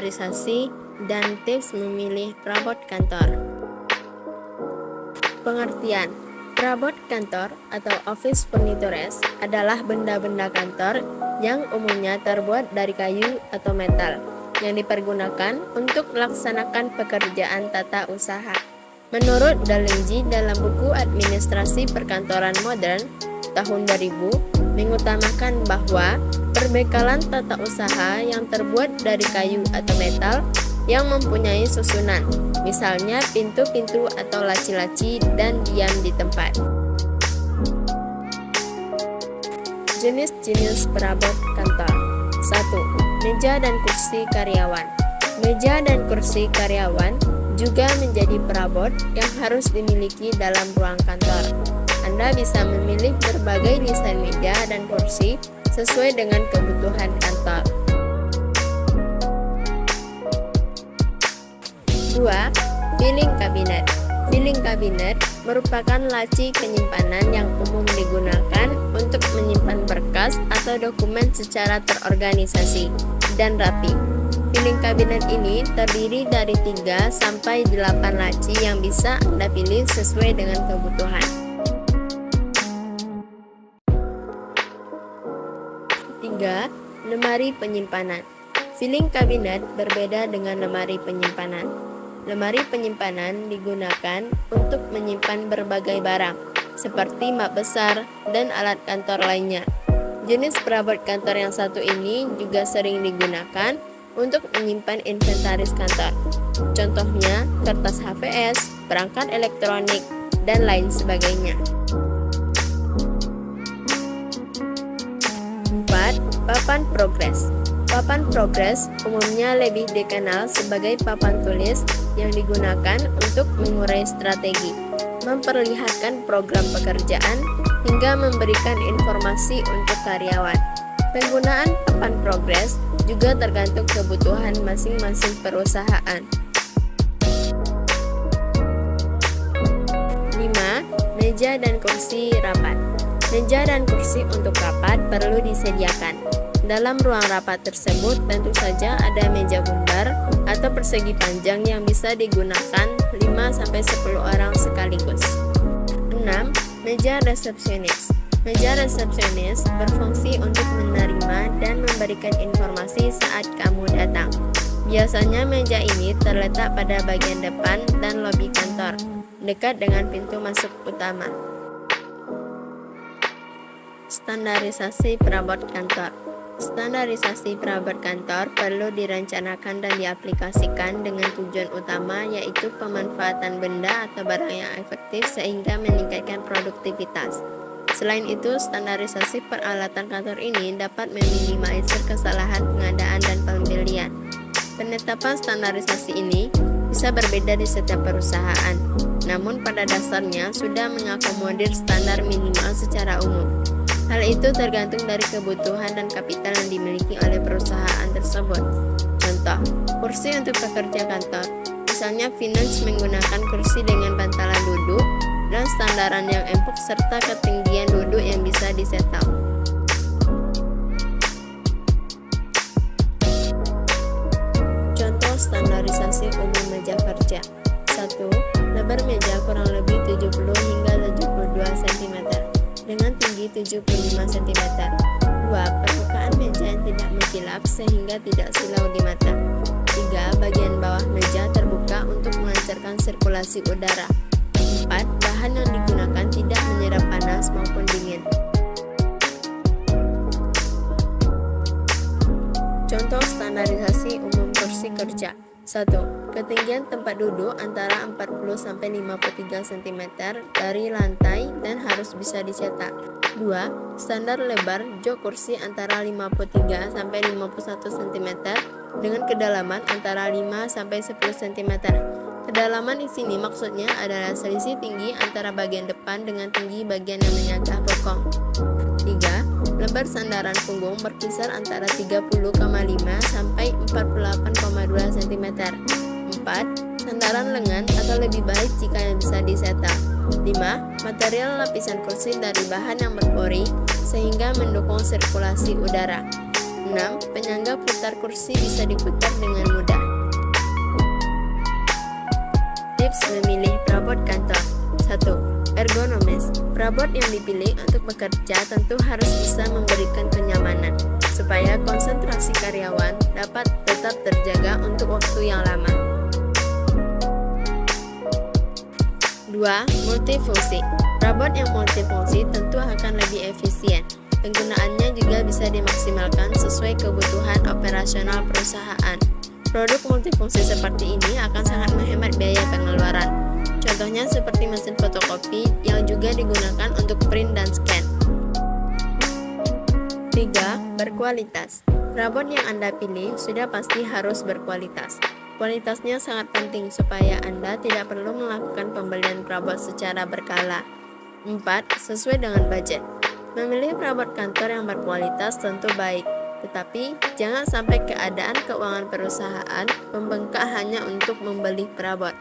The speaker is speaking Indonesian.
standarisasi, dan tips memilih perabot kantor. Pengertian: perabot kantor atau office furnitures adalah benda-benda kantor yang umumnya terbuat dari kayu atau metal yang dipergunakan untuk melaksanakan pekerjaan tata usaha. Menurut Dalenji dalam buku Administrasi Perkantoran Modern tahun 2000 mengutamakan bahwa perbekalan tata usaha yang terbuat dari kayu atau metal yang mempunyai susunan, misalnya pintu-pintu atau laci-laci dan diam di tempat. Jenis-jenis perabot kantor. 1. Meja dan kursi karyawan. Meja dan kursi karyawan juga menjadi perabot yang harus dimiliki dalam ruang kantor. Anda bisa memilih berbagai desain meja dan kursi sesuai dengan kebutuhan kantor. 2. Filing cabinet. Filing cabinet merupakan laci penyimpanan yang umum digunakan untuk menyimpan berkas atau dokumen secara terorganisasi dan rapi. Filing cabinet ini terdiri dari 3 sampai 8 laci yang bisa Anda pilih sesuai dengan kebutuhan. 3. Lemari penyimpanan. Filing cabinet berbeda dengan lemari penyimpanan. Lemari penyimpanan digunakan untuk menyimpan berbagai barang, seperti map besar dan alat kantor lainnya. Jenis perabot kantor yang satu ini juga sering digunakan untuk menyimpan inventaris kantor. Contohnya, kertas HVS, perangkat elektronik, dan lain sebagainya. 4. Papan progres. Papan progres umumnya lebih dikenal sebagai papan tulis yang digunakan untuk mengurai strategi, memperlihatkan program pekerjaan, hingga memberikan informasi untuk karyawan. Penggunaan papan progres juga tergantung kebutuhan masing-masing perusahaan. 5. Meja dan kursi rapat. Meja dan kursi untuk rapat perlu disediakan. Dalam ruang rapat tersebut tentu saja ada meja bundar atau persegi panjang yang bisa digunakan 5-10 orang sekaligus. 6. Meja resepsionis. Meja resepsionis berfungsi untuk menerima dan memberikan informasi saat kamu datang. Biasanya meja ini terletak pada bagian depan dan lobi kantor, dekat dengan pintu masuk utama. Standarisasi perabot kantor. Standarisasi perabot kantor perlu direncanakan dan diaplikasikan dengan tujuan utama, yaitu pemanfaatan benda atau barang yang efektif sehingga meningkatkan produktivitas. Selain itu, standarisasi peralatan kantor ini dapat meminimalisir kesalahan pengadaan dan pembelian. Penetapan standarisasi ini bisa berbeda di setiap perusahaan, namun pada dasarnya sudah mengakomodir standar minimal secara umum. Hal itu tergantung dari kebutuhan dan kapital yang dimiliki oleh perusahaan tersebut. Contoh, kursi untuk pekerja kantor. Misalnya Finance menggunakan kursi dengan bantalan duduk dan standaran yang empuk serta ketinggian duduk yang bisa disetel. Contoh standarisasi umum meja kerja. 1. Lebar meja kurang lebih 70 hingga 72 cm. dengan tinggi 75 cm. 2. Permukaan meja yang tidak mengkilap sehingga tidak silau di mata. 3. Bagian bawah meja terbuka untuk melancarkan sirkulasi udara. 4. Bahan yang digunakan tidak menyerap panas maupun dingin. Contoh standarisasi umum kursi kerja. 1. Ketinggian tempat duduk antara 40-53 cm dari lantai dan harus bisa dicetak. 2. Standar lebar jok kursi antara 53-51 cm dengan kedalaman antara 5-10 cm. Kedalaman di sini maksudnya adalah selisih tinggi antara bagian depan dengan tinggi bagian yang menyangga bokong. 3. Lebar sandaran punggung berkisar antara 30,5 sampai 48,2 cm. 4. Sandaran lengan atau lebih baik jika yang bisa disetel. 5. Material lapisan kursi dari bahan yang berpori sehingga mendukung sirkulasi udara. 6. 6. Penyangga putar kursi bisa diputar dengan mudah. Tips memilih perabot kantor. 1. Ergonomis. Perabot yang dipilih untuk bekerja tentu harus bisa memberikan kenyamanan, supaya konsentrasi karyawan dapat tetap terjaga untuk waktu yang lama. 2. Multifungsi. Perabot yang multifungsi tentu akan lebih efisien. Penggunaannya juga bisa dimaksimalkan sesuai kebutuhan operasional perusahaan. Produk multifungsi seperti ini akan sangat menghemat biaya pengeluaran. Contohnya seperti mesin fotokopi yang juga digunakan untuk print dan scan. 3. Berkualitas. Perabot yang Anda pilih sudah pasti harus berkualitas. Kualitasnya sangat penting supaya Anda tidak perlu melakukan pembelian perabot secara berkala. 4. Sesuai dengan budget. Memilih perabot kantor yang berkualitas tentu baik, tetapi jangan sampai keadaan keuangan perusahaan membengkak hanya untuk membeli perabot.